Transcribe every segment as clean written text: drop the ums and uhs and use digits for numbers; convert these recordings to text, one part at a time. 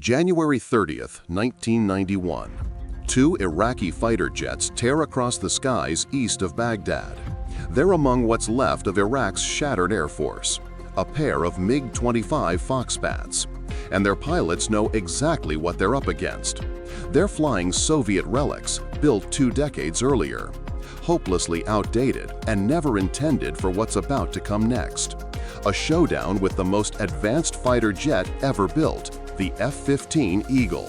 January 30th, 1991. Two Iraqi fighter jets tear across the skies east of Baghdad. They're among what's left of Iraq's shattered air force, a pair of MiG-25 Foxbats. And their pilots know exactly what they're up against. They're flying Soviet relics built 2 decades earlier, hopelessly outdated and never intended for what's about to come next. A showdown with the most advanced fighter jet ever built, the F-15 Eagle.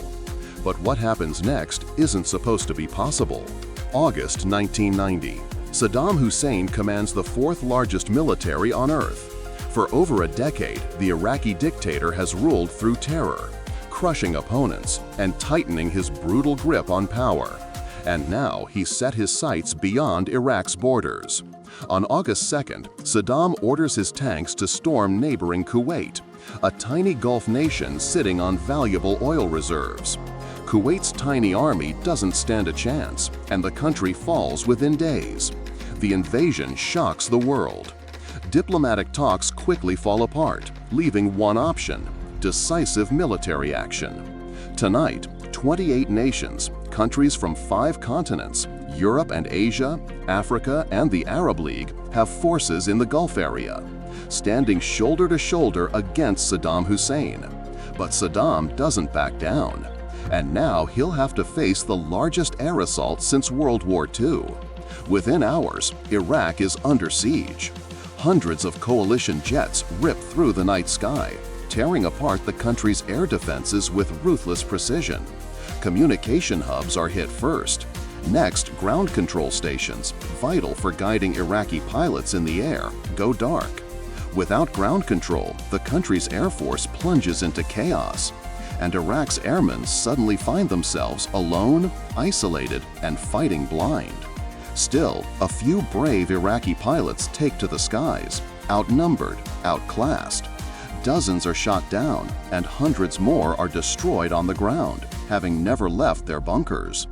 But what happens next isn't supposed to be possible. August 1990. Saddam Hussein commands the 4th largest military on Earth. For over a decade, the Iraqi dictator has ruled through terror, crushing opponents and tightening his brutal grip on power. And now he's set his sights beyond Iraq's borders. On August 2nd, Saddam orders his tanks to storm neighboring Kuwait, a tiny Gulf nation sitting on valuable oil reserves. Kuwait's tiny army doesn't stand a chance, and the country falls within days. The invasion shocks the world. Diplomatic talks quickly fall apart, leaving one option: decisive military action. Tonight, 28 nations, countries from 5 continents, Europe and Asia, Africa, and the Arab League, have forces in the Gulf area, standing shoulder to shoulder against Saddam Hussein. But Saddam doesn't back down. And now he'll have to face the largest air assault since World War II. Within hours, Iraq is under siege. Hundreds of coalition jets rip through the night sky, tearing apart the country's air defenses with ruthless precision. Communication hubs are hit first. Next, ground control stations, vital for guiding Iraqi pilots in the air, go dark. Without ground control, the country's air force plunges into chaos, and Iraq's airmen suddenly find themselves alone, isolated, and fighting blind. Still, a few brave Iraqi pilots take to the skies, outnumbered, outclassed. Dozens are shot down, and hundreds more are destroyed on the ground, having never left their bunkers.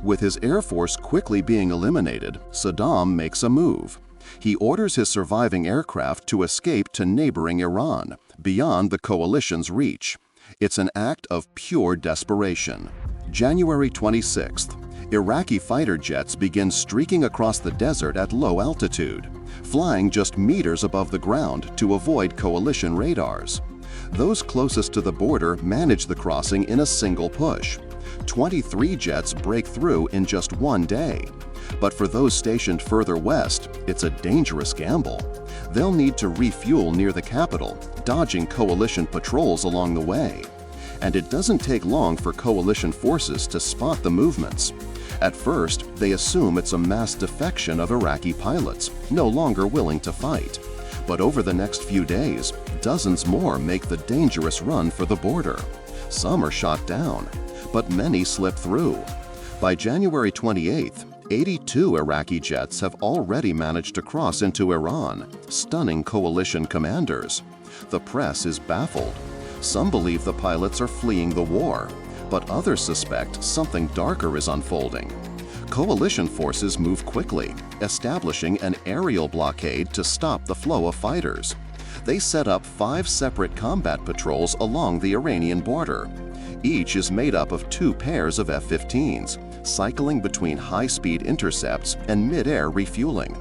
With his air force quickly being eliminated, Saddam makes a move. He orders his surviving aircraft to escape to neighboring Iran, beyond the coalition's reach. It's an act of pure desperation. January 26th. Iraqi fighter jets begin streaking across the desert at low altitude, flying just meters above the ground to avoid coalition radars. Those closest to the border manage the crossing in a single push. 23 jets break through in just one day. But for those stationed further west, it's a dangerous gamble. They'll need to refuel near the capital, dodging coalition patrols along the way. And it doesn't take long for coalition forces to spot the movements. At first, they assume it's a mass defection of Iraqi pilots, no longer willing to fight. But over the next few days, dozens more make the dangerous run for the border. Some are shot down, but many slip through. By January 28th, 82 Iraqi jets have already managed to cross into Iran, stunning coalition commanders. The press is baffled. Some believe the pilots are fleeing the war, but others suspect something darker is unfolding. Coalition forces move quickly, establishing an aerial blockade to stop the flow of fighters. They set up 5 separate combat patrols along the Iranian border. Each is made up of 2 pairs of F-15s, cycling between high-speed intercepts and mid-air refueling.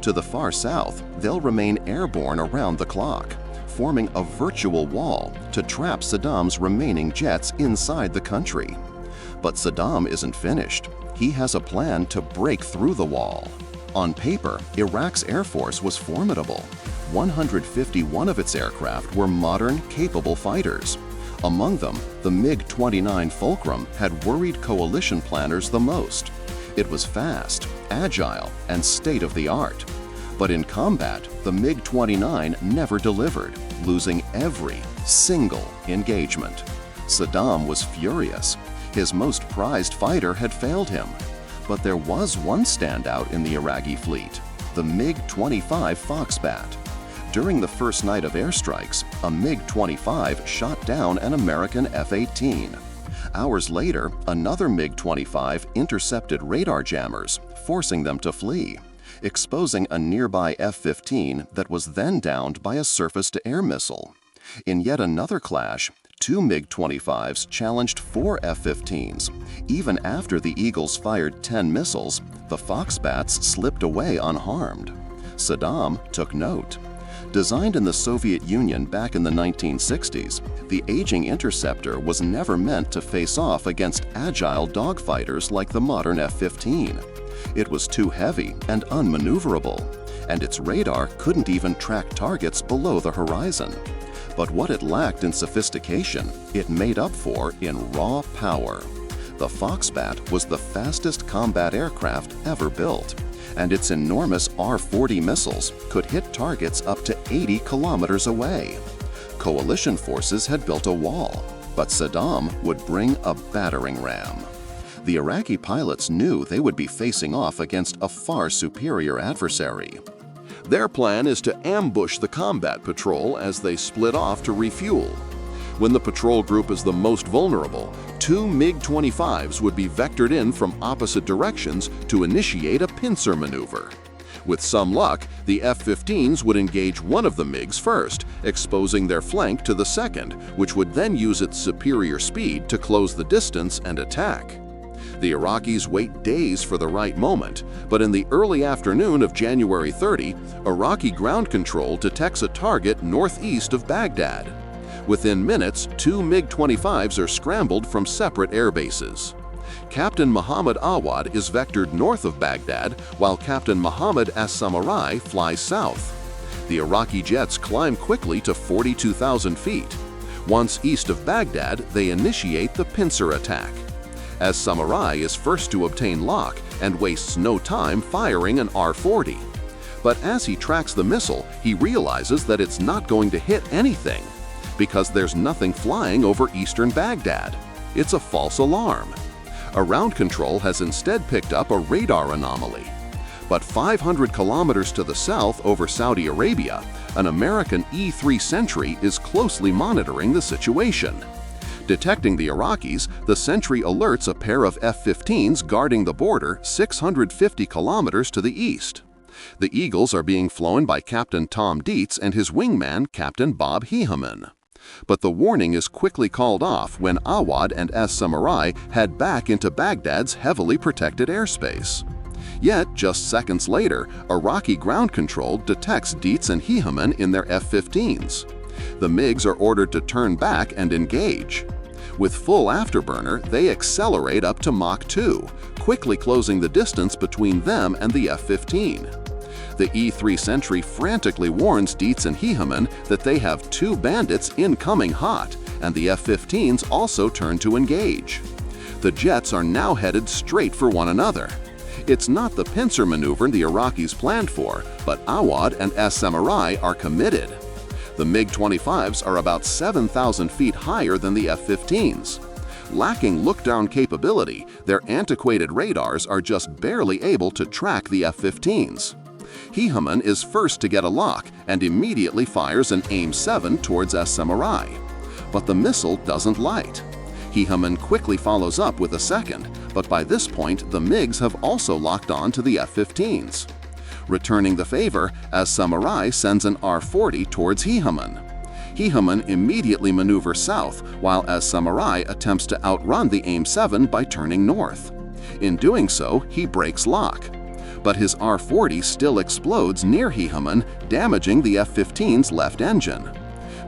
To the far south, they'll remain airborne around the clock, forming a virtual wall to trap Saddam's remaining jets inside the country. But Saddam isn't finished. He has a plan to break through the wall. On paper, Iraq's air force was formidable. 151 of its aircraft were modern, capable fighters. Among them, the MiG-29 Fulcrum had worried coalition planners the most. It was fast, agile, and state-of-the-art. But in combat, the MiG-29 never delivered, losing every single engagement. Saddam was furious. His most prized fighter had failed him. But there was one standout in the Iraqi fleet, the MiG-25 Foxbat. During the first night of airstrikes, a MiG-25 shot down an American F-18. Hours later, another MiG-25 intercepted radar jammers, forcing them to flee, exposing a nearby F-15 that was then downed by a surface-to-air missile. In yet another clash, two MiG-25s challenged 4 F-15s. Even after the Eagles fired 10 missiles, the Foxbats slipped away unharmed. Saddam took note. Designed in the Soviet Union back in the 1960s, the aging interceptor was never meant to face off against agile dogfighters like the modern F-15. It was too heavy and unmaneuverable, and its radar couldn't even track targets below the horizon. But what it lacked in sophistication, it made up for in raw power. The Foxbat was the fastest combat aircraft ever built, and its enormous R-40 missiles could hit targets up to 80 kilometers away. Coalition forces had built a wall, but Saddam would bring a battering ram. The Iraqi pilots knew they would be facing off against a far superior adversary. Their plan is to ambush the combat patrol as they split off to refuel. When the patrol group is the most vulnerable, two MiG-25s would be vectored in from opposite directions to initiate a pincer maneuver. With some luck, the F-15s would engage one of the MiGs first, exposing their flank to the second, which would then use its superior speed to close the distance and attack. The Iraqis wait days for the right moment, but in the early afternoon of January 30, Iraqi ground control detects a target northeast of Baghdad. Within minutes, two MiG-25s are scrambled from separate air bases. Captain Mohammed Awad is vectored north of Baghdad, while Captain Mohammed As-Samurai flies south. The Iraqi jets climb quickly to 42,000 feet. Once east of Baghdad, they initiate the pincer attack. As-Samurai is first to obtain lock and wastes no time firing an R-40. But as he tracks the missile, he realizes that it's not going to hit anything, because there's nothing flying over eastern Baghdad. It's a false alarm. Ground control has instead picked up a radar anomaly. But 500 kilometers to the south over Saudi Arabia, an American E-3 Sentry is closely monitoring the situation. Detecting the Iraqis, the Sentry alerts a pair of F-15s guarding the border 650 kilometers to the east. The Eagles are being flown by Captain Tom Dietz and his wingman, Captain Bob Heehaman. But the warning is quickly called off when Awad and As-Samurai head back into Baghdad's heavily protected airspace. Yet, just seconds later, Iraqi ground control detects Dietz and Heehaman in their F-15s. The MiGs are ordered to turn back and engage. With full afterburner, they accelerate up to Mach 2, quickly closing the distance between them and the F-15. The E-3 Sentry frantically warns Dietz and Heehaman that they have two bandits incoming hot, and the F-15s also turn to engage. The jets are now headed straight for one another. It's not the pincer maneuver the Iraqis planned for, but Awad and As-Samurai are committed. The MiG-25s are about 7,000 feet higher than the F-15s. Lacking look-down capability, their antiquated radars are just barely able to track the F-15s. Heehaman is first to get a lock and immediately fires an AIM-7 towards As-Samurai. But the missile doesn't light. Heehaman quickly follows up with a second, but by this point the MiGs have also locked on to the F-15s. Returning the favor, As-Samurai sends an R-40 towards Heehaman. Heehaman immediately maneuvers south, while As-Samurai attempts to outrun the AIM-7 by turning north. In doing so, he breaks lock. But his R-40 still explodes near Heehaman, damaging the F-15's left engine.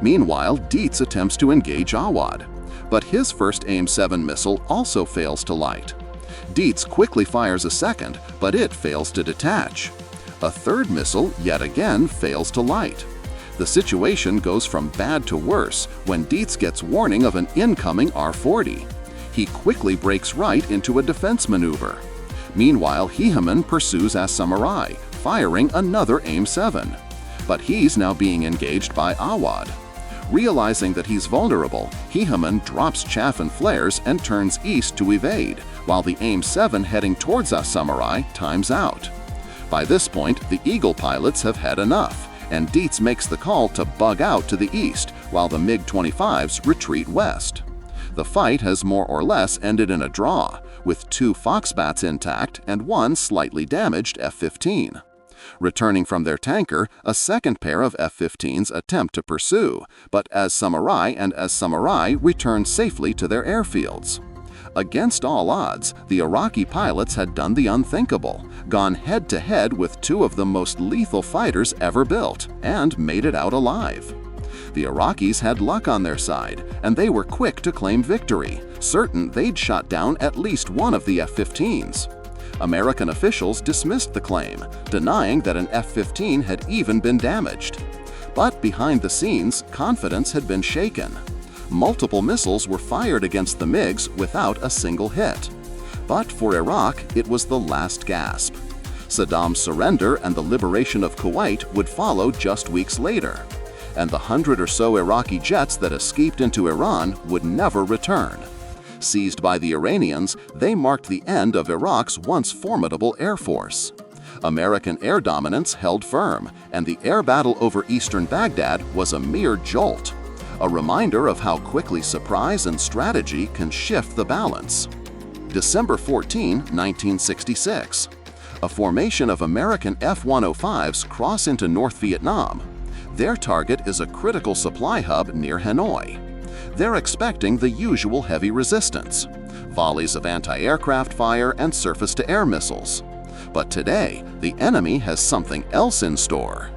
Meanwhile, Dietz attempts to engage Awad, but his first AIM-7 missile also fails to light. Dietz quickly fires a second, but it fails to detach. A third missile yet again fails to light. The situation goes from bad to worse when Dietz gets warning of an incoming R-40. He quickly breaks right into a defense maneuver. Meanwhile, Heehaman pursues As-Samurai, firing another AIM-7. But he's now being engaged by Awad. Realizing that he's vulnerable, Heehaman drops chaff and flares and turns east to evade, while the AIM-7 heading towards As-Samurai times out. By this point, the Eagle pilots have had enough, and Dietz makes the call to bug out to the east, while the MiG-25s retreat west. The fight has more or less ended in a draw, with two Foxbats intact and one slightly damaged F-15. Returning from their tanker, a second pair of F-15s attempt to pursue, but as-Samurai return safely to their airfields. Against all odds, the Iraqi pilots had done the unthinkable, gone head-to-head with two of the most lethal fighters ever built, and made it out alive. The Iraqis had luck on their side, and they were quick to claim victory, certain they'd shot down at least one of the F-15s. American officials dismissed the claim, denying that an F-15 had even been damaged. But behind the scenes, confidence had been shaken. Multiple missiles were fired against the MiGs without a single hit. But for Iraq, it was the last gasp. Saddam's surrender and the liberation of Kuwait would follow just weeks later, and the 100 or so Iraqi jets that escaped into Iran would never return. Seized by the Iranians, they marked the end of Iraq's once formidable air force. American air dominance held firm, and the air battle over eastern Baghdad was a mere jolt, a reminder of how quickly surprise and strategy can shift the balance. December 14, 1966. A formation of American F-105s cross into North Vietnam. Their target is a critical supply hub near Hanoi. They're expecting the usual heavy resistance, volleys of anti-aircraft fire and surface-to-air missiles. But today, the enemy has something else in store.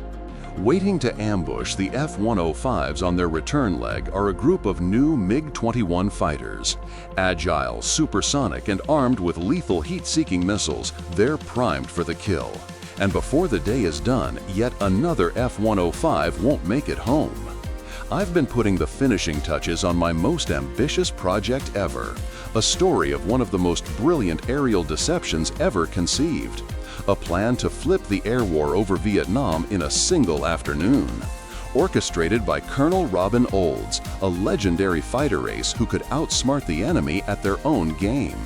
Waiting to ambush the F-105s on their return leg are a group of new MiG-21 fighters. Agile, supersonic, and armed with lethal heat-seeking missiles, they're primed for the kill. And before the day is done, yet another F-105 won't make it home. I've been putting the finishing touches on my most ambitious project ever, a story of one of the most brilliant aerial deceptions ever conceived. A plan to flip the air war over Vietnam in a single afternoon. Orchestrated by Colonel Robin Olds, a legendary fighter ace who could outsmart the enemy at their own game.